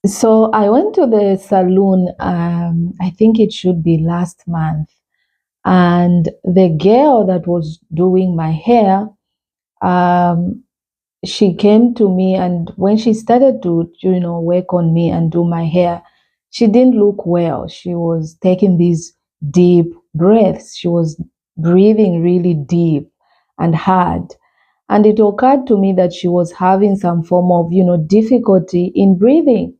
So I went to the salon, I think it should be last month. And the girl that was doing my hair, um, she came to me, and when she started to, work on me and do my hair, she didn't look well. She was taking these deep breaths. She was breathing really deep and hard. And it occurred to me that she was having some form of, difficulty in breathing.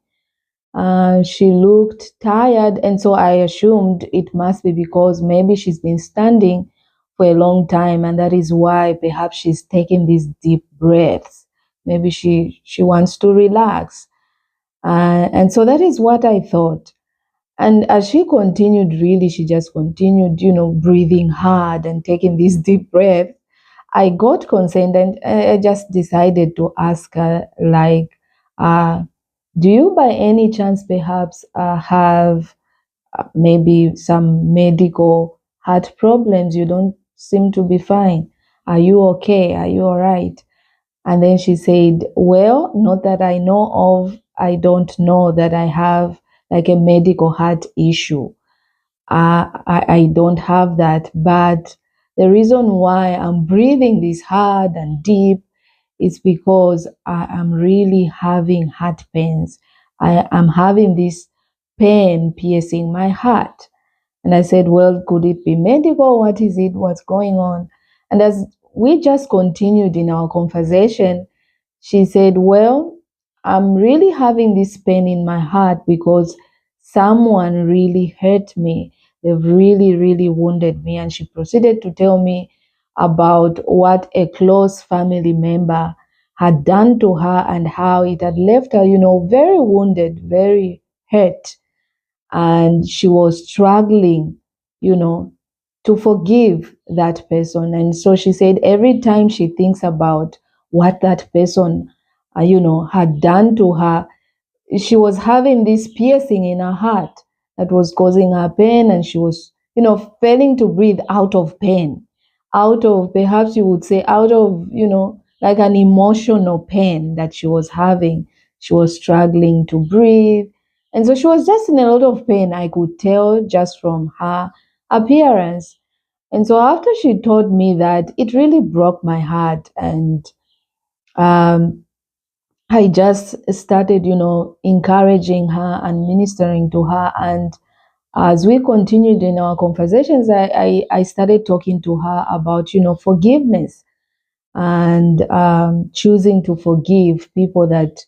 She looked tired, and so I assumed it must be because maybe she's been standing for a long time, and that is why perhaps she's taking these deep breaths. Maybe she wants to relax, and so that is what I thought. And as she continued, really, she just continued, breathing hard and taking this deep breath. I got concerned, and I just decided to ask her, like, uh, do you by any chance perhaps have maybe some medical heart problems? You don't seem to be fine. Are you okay? Are you all right? And then she said, well, not that I know of. I don't know that I have like a medical heart issue. I don't have that. But the reason why I'm breathing this hard and deep is because I am really having heart pains. I am having this pain piercing my heart. And I said, well, could it be medical? What is it? What's going on? And as we just continued in our conversation, she said, well, I'm really having this pain in my heart because someone really hurt me. They've really, really wounded me. And she proceeded to tell me about what a close family member had done to her and how it had left her, very wounded, very hurt. And she was struggling, you know, to forgive that person. And so she said every time she thinks about what that person, had done to her, she was having this piercing in her heart that was causing her pain, and she was, failing to breathe out of pain, out of, perhaps you would say, out of, like an emotional pain that she was having. She was struggling to breathe. And so she was just in a lot of pain, I could tell just from her appearance. And so after she told me that, it really broke my heart. And um, I just started, encouraging her and ministering to her. And as we continued in our conversations, I started talking to her about, forgiveness and choosing to forgive people that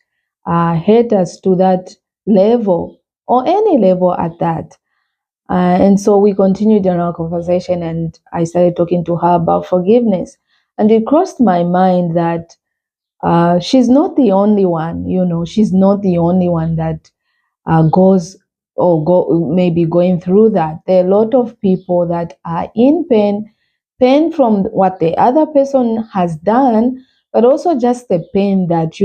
hate us to that level or any level at that. And so we continued in our conversation, and I started talking to her about forgiveness. And it crossed my mind that she's not the only one, she's not the only one that goes or maybe going through that. There are a lot of people that are in pain from what the other person has done, but also just the pain that,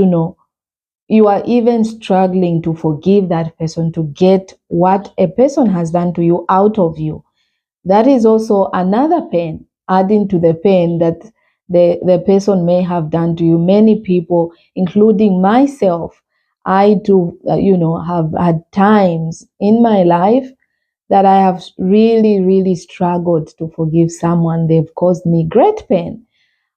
you are even struggling to forgive that person, to get what a person has done to you out of you. That is also another pain, adding to the pain that the person may have done to you. Many people, including myself, I too, have had times in my life that I have really, really struggled to forgive someone. They've caused me great pain.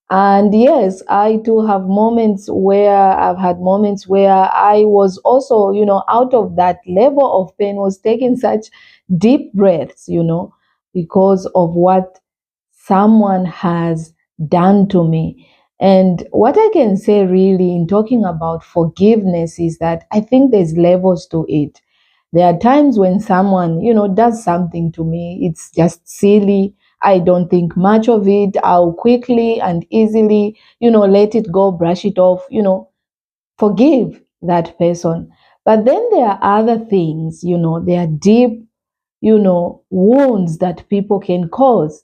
And yes, I too have moments where I've had moments where I was also, out of that level of pain, was taking such deep breaths, because of what someone has done to me. And what I can say really in talking about forgiveness is that I think there's levels to it. There are times when someone, does something to me, it's just silly. I don't think much of it. I'll quickly and easily, let it go, brush it off, forgive that person. But then there are other things, there are deep, wounds that people can cause.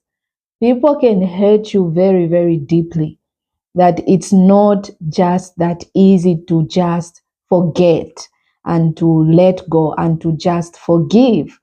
People can hurt you very, very deeply, that it's not just that easy to just forget and to let go and to just forgive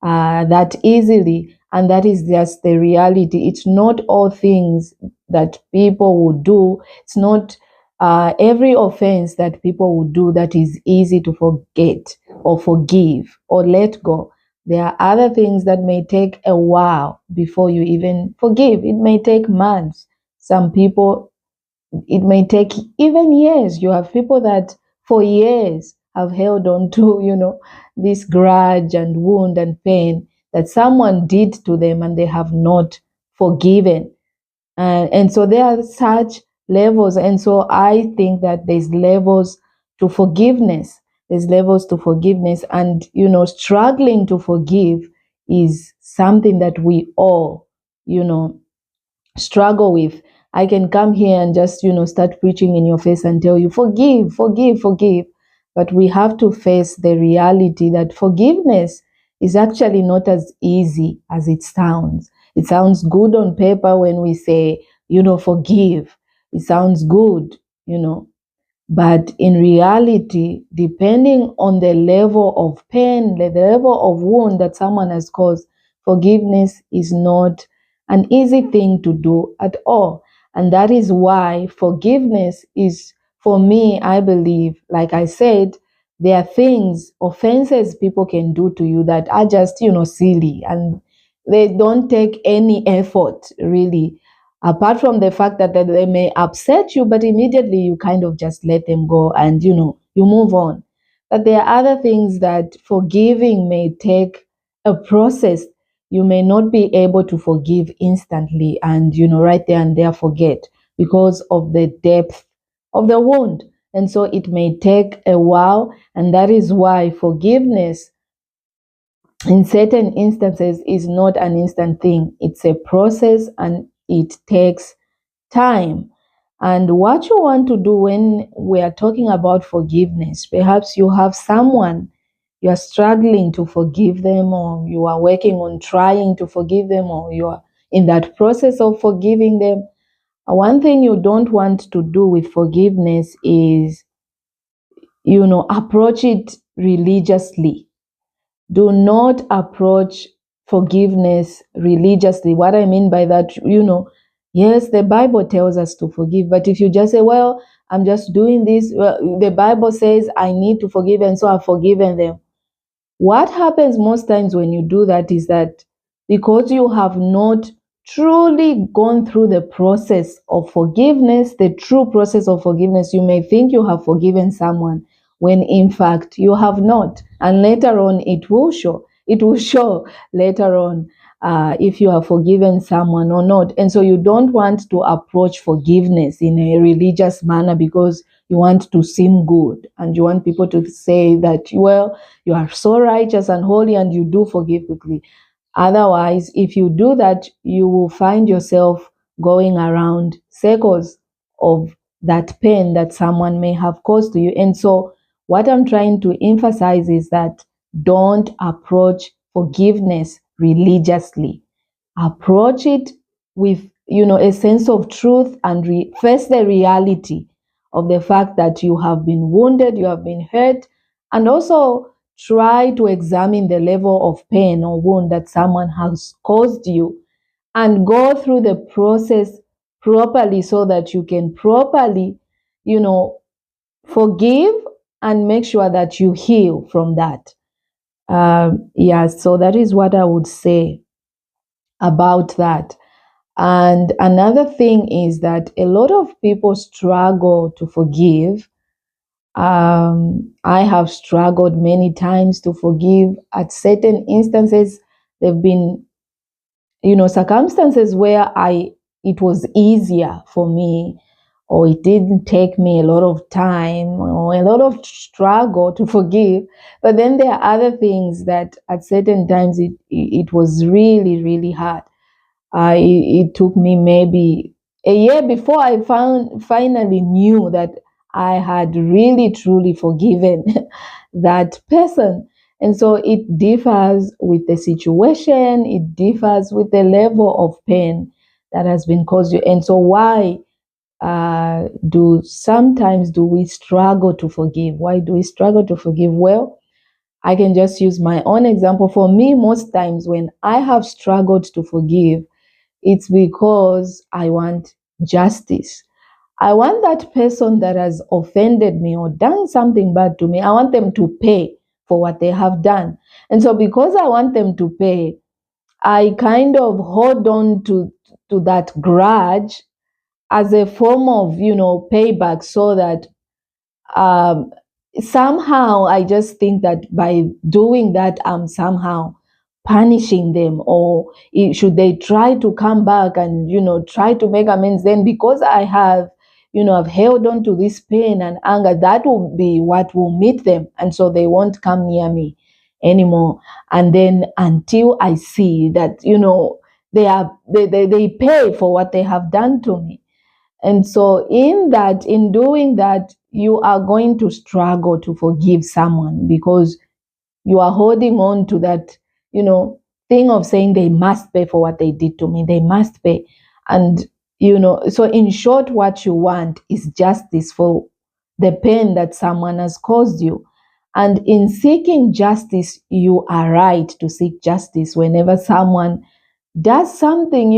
that easily. And that is just the reality. It's not all things that people would do. It's not every offense that people would do that is easy to forget or forgive or let go. There are other things that may take a while before you even forgive. It may take months. Some people, it may take even years. You have people that for years have held on to, this grudge and wound and pain that someone did to them and they have not forgiven. And so there are such levels. And so I think that there's levels to forgiveness. There's levels to forgiveness. And, struggling to forgive is something that we all, struggle with. I can come here and just, start preaching in your face and tell you, forgive, forgive, forgive. But we have to face the reality that forgiveness is actually not as easy as it sounds. It sounds good on paper when we say, forgive. It sounds good, But in reality, depending on the level of pain, the level of wound that someone has caused, forgiveness is not an easy thing to do at all. And that is why forgiveness is, for me, I believe, like I said, there are things, offenses people can do to you that are just, silly, and they don't take any effort, really, apart from the fact that they may upset you, but immediately you kind of just let them go and, you move on. But there are other things that forgiving may take a process. You may not be able to forgive instantly and, right there and there forget because of the depth of the wound. And so it may take a while. And that is why forgiveness in certain instances is not an instant thing. It's a process and it takes time. And what you want to do when we are talking about forgiveness, perhaps you have someone you are struggling to forgive them, or you are working on trying to forgive them, or you are in that process of forgiving them. One thing you don't want to do with forgiveness is, approach it religiously. Do not approach forgiveness religiously. What I mean by that, yes, the Bible tells us to forgive, but if you just say, well, I'm just doing this, well, the Bible says I need to forgive, and so I've forgiven them. What happens most times when you do that is that because you have not truly gone through the process of forgiveness, the true process of forgiveness, you may think you have forgiven someone when in fact you have not. And later on, it will show. It will show later on if you have forgiven someone or not. And so you don't want to approach forgiveness in a religious manner because you want to seem good and you want people to say that, well, you are so righteous and holy and you do forgive quickly. Otherwise, if you do that, you will find yourself going around circles of that pain that someone may have caused to you. And so what I'm trying to emphasize is that don't approach forgiveness religiously. Approach it with, a sense of truth and face the reality of the fact that you have been wounded, you have been hurt, and also try to examine the level of pain or wound that someone has caused you and go through the process properly so that you can properly, forgive and make sure that you heal from that. So that is what I would say about that. And another thing is that a lot of people struggle to forgive. I have struggled many times to forgive. At certain instances, there have been, circumstances where it was easier for me, or it didn't take me a lot of time or a lot of struggle to forgive. But then there are other things that at certain times it was really, really hard. It took me maybe a year before I finally knew that I had really truly forgiven that person. And so it differs with the situation, it differs with the level of pain that has been caused you. And so why do we struggle to forgive? Why do we struggle to forgive? Well, I can just use my own example. For me, most times when I have struggled to forgive, it's because I want justice. I want that person that has offended me or done something bad to me, I want them to pay for what they have done. And so because I want them to pay, I kind of hold on to that grudge as a form of, payback, so that um, somehow I just think that by doing that, I'm somehow punishing them, or should they try to come back and, try to make amends, then because I have, I've held on to this pain and anger, that will be what will meet them. And so they won't come near me anymore. And then until I see that, they pay for what they have done to me. And so in doing that, you are going to struggle to forgive someone, because you are holding on to that, thing of saying they must pay for what they did to me. They must pay. And, so in short, what you want is justice for the pain that someone has caused you. And in seeking justice, you are right to seek justice whenever someone does something,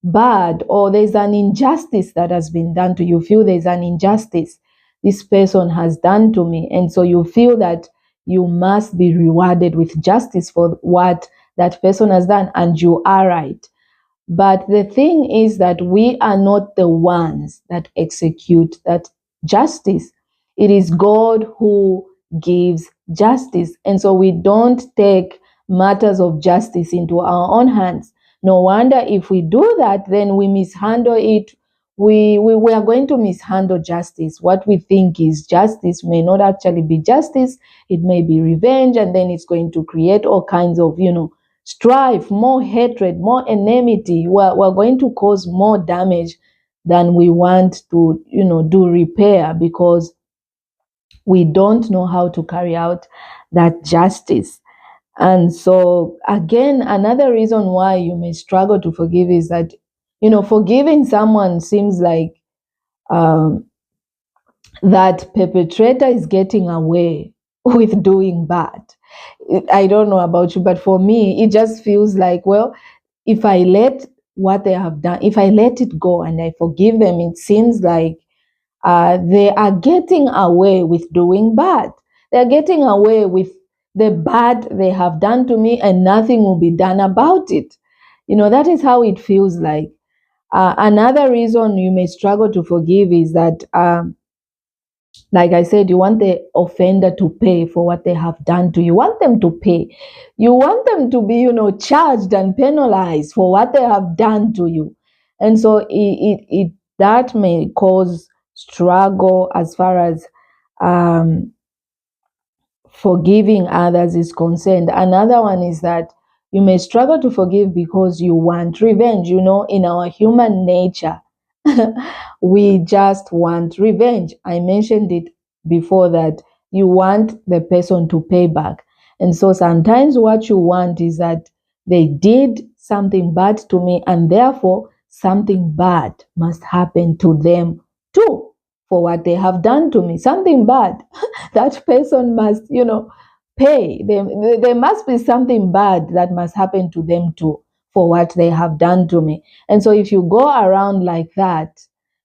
bad, or there's an injustice that has been done to you. Feel there's an injustice this person has done to me. And so you feel that you must be rewarded with justice for what that person has done. And you are right. But the thing is that we are not the ones that execute that justice. It is God who gives justice. And so we don't take matters of justice into our own hands. No wonder if we do that, then we mishandle it. We are going to mishandle justice. What we think is justice may not actually be justice. It may be revenge, and then it's going to create all kinds of, strife, more hatred, more enmity. We're going to cause more damage than we want to, do repair, because we don't know how to carry out that justice. And so, again, another reason why you may struggle to forgive is that, forgiving someone seems like um, that perpetrator is getting away with doing bad. I don't know about you, but for me, it just feels like, well, if I let what they have done, if I let it go and I forgive them, it seems like they are getting away with doing bad. They're getting away with the bad they have done to me, and nothing will be done about it. That is how it feels like. Another reason you may struggle to forgive is that, like I said, you want the offender to pay for what they have done to you. You want them to pay. You want them to be, charged and penalized for what they have done to you. And so that may cause struggle as far as forgiving others is concerned. Another one is that you may struggle to forgive because you want revenge. In our human nature, we just want revenge. I mentioned it before that you want the person to pay back. And so sometimes what you want is that they did something bad to me, and therefore something bad must happen to them too for what they have done to me. Something bad. That person must, pay. There must be something bad that must happen to them too for what they have done to me. And so if you go around like that,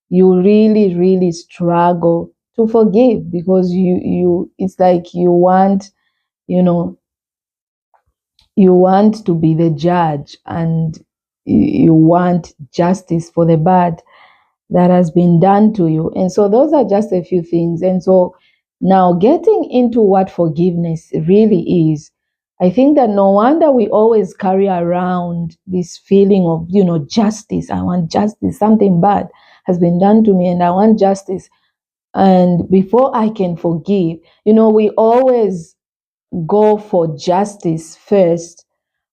you really, really struggle to forgive, because it's like you want, you want to be the judge, and you want justice for the bad that has been done to you. And so those are just a few things. And so now getting into what forgiveness really is, I think that no wonder we always carry around this feeling of, justice. I want justice. Something bad has been done to me and I want justice. And before I can forgive, we always go for justice first.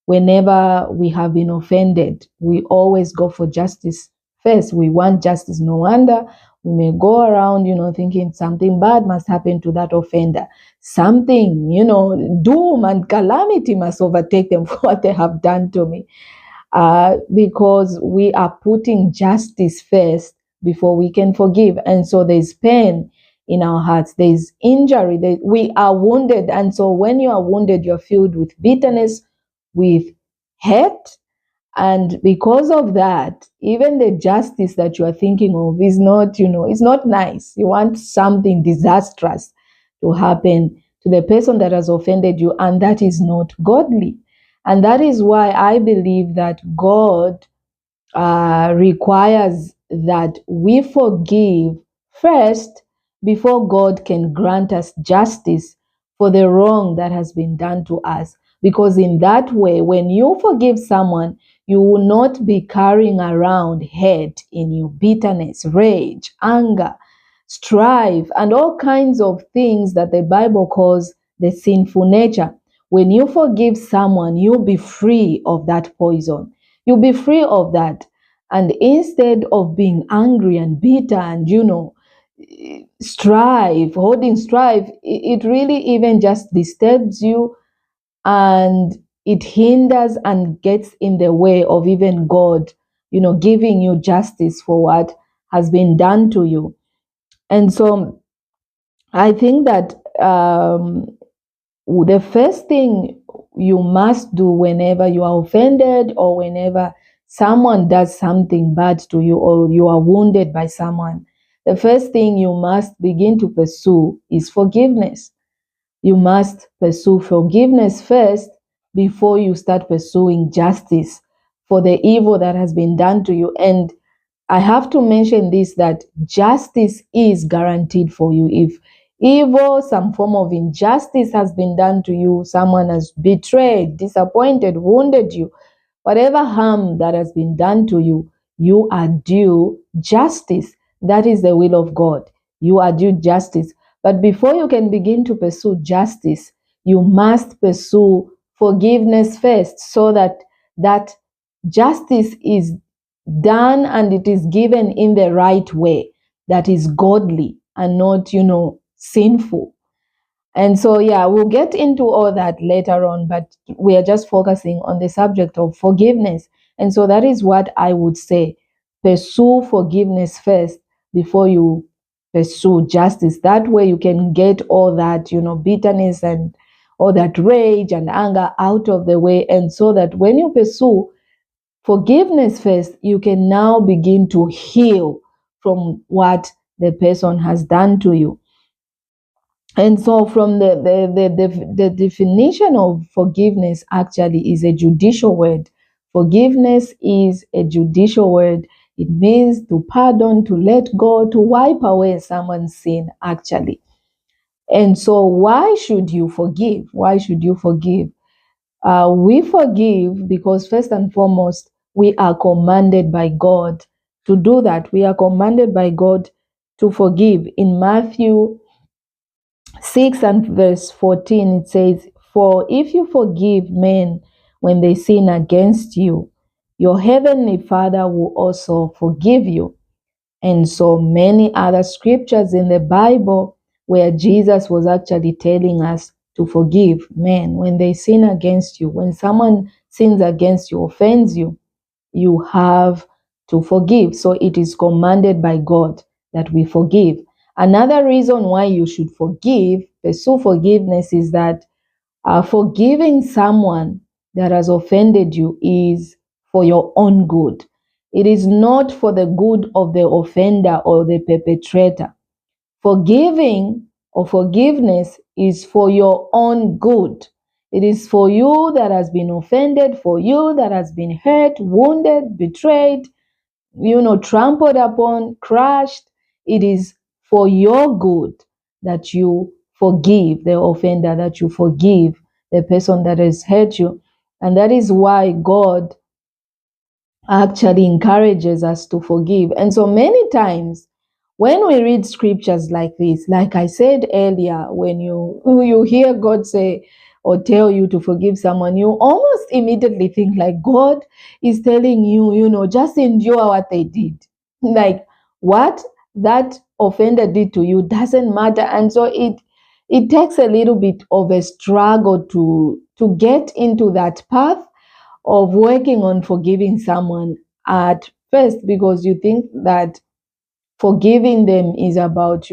Whenever we have been offended, we always go for justice first. We want justice. No wonder we may go around, thinking something bad must happen to that offender. Something, doom and calamity must overtake them for what they have done to me. Because we are putting justice first before we can forgive. And so there's pain in our hearts. There's injury. We are wounded. And so when you are wounded, you're filled with bitterness, with hate, And because of that, even the justice that you are thinking of is not, it's not nice. You want something disastrous to happen to the person that has offended you, and that is not godly. And that is why I believe that God requires that we forgive first before God can grant us justice for the wrong that has been done to us. Because in that way, when you forgive someone, you will not be carrying around hate in you, bitterness, rage, anger, strife, and all kinds of things that the Bible calls the sinful nature. When you forgive someone, you'll be free of that poison. You'll be free of that. And instead of being angry and bitter and, holding strife, it really even just disturbs you, and it hinders and gets in the way of even God, giving you justice for what has been done to you. And so I think that the first thing you must do whenever you are offended, or whenever someone does something bad to you, or you are wounded by someone, the first thing you must begin to pursue is forgiveness. You must pursue forgiveness first before you start pursuing justice for the evil that has been done to you. And I have to mention this, that justice is guaranteed for you. If evil, some form of injustice has been done to you, someone has betrayed, disappointed, wounded you, whatever harm that has been done to you, you are due justice. That is the will of God. You are due justice. But before you can begin to pursue justice, you must pursue forgiveness first, so that justice is done and it is given in the right way, that is godly and not, sinful. And so, yeah, we'll get into all that later on, but we are just focusing on the subject of forgiveness. And so that is what I would say. Pursue forgiveness first before you pursue justice. That way you can get all that, bitterness and all that rage and anger out of the way. And so that when you pursue forgiveness first, you can now begin to heal from what the person has done to you. And so from the definition of forgiveness actually is a judicial word. Forgiveness is a judicial word. It means to pardon, to let go, to wipe away someone's sin actually. And so why should you forgive? Why should you forgive? We forgive because first and foremost, we are commanded by God to do that. We are commanded by God to forgive. In Matthew 6 and verse 14, it says, "For if you forgive men when they sin against you, your heavenly Father will also forgive you." And so many other scriptures in the Bible where Jesus was actually telling us to forgive men when they sin against you. When someone sins against you, offends you, you have to forgive. So it is commanded by God that we forgive. Another reason why you should forgive, pursue forgiveness, is that forgiving someone that has offended you is for your own good. It is not for the good of the offender or the perpetrator. Forgiving or forgiveness is for your own good. It is for you that has been offended, for you that has been hurt, wounded, betrayed, trampled upon, crushed. It is for your good that you forgive the offender, that you forgive the person that has hurt you. And that is why God actually encourages us to forgive. And so many times when we read scriptures like this, like I said earlier, when you hear God say or tell you to forgive someone, you almost immediately think like God is telling you, just endure what they did. Like what that offender did to you doesn't matter. And so it takes a little bit of a struggle to get into that path of working on forgiving someone at first, because you think that forgiving them is about,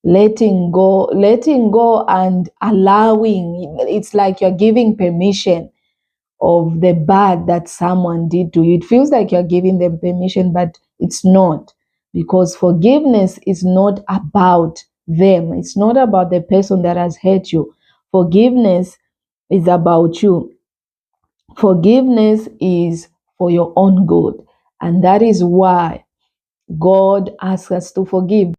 letting go and allowing. It's like you're giving permission of the bad that someone did to you. It feels like you're giving them permission, but it's not, because forgiveness is not about them. It's not about the person that has hurt you. Forgiveness is about you. Forgiveness is for your own good. And that is why God asks us to forgive.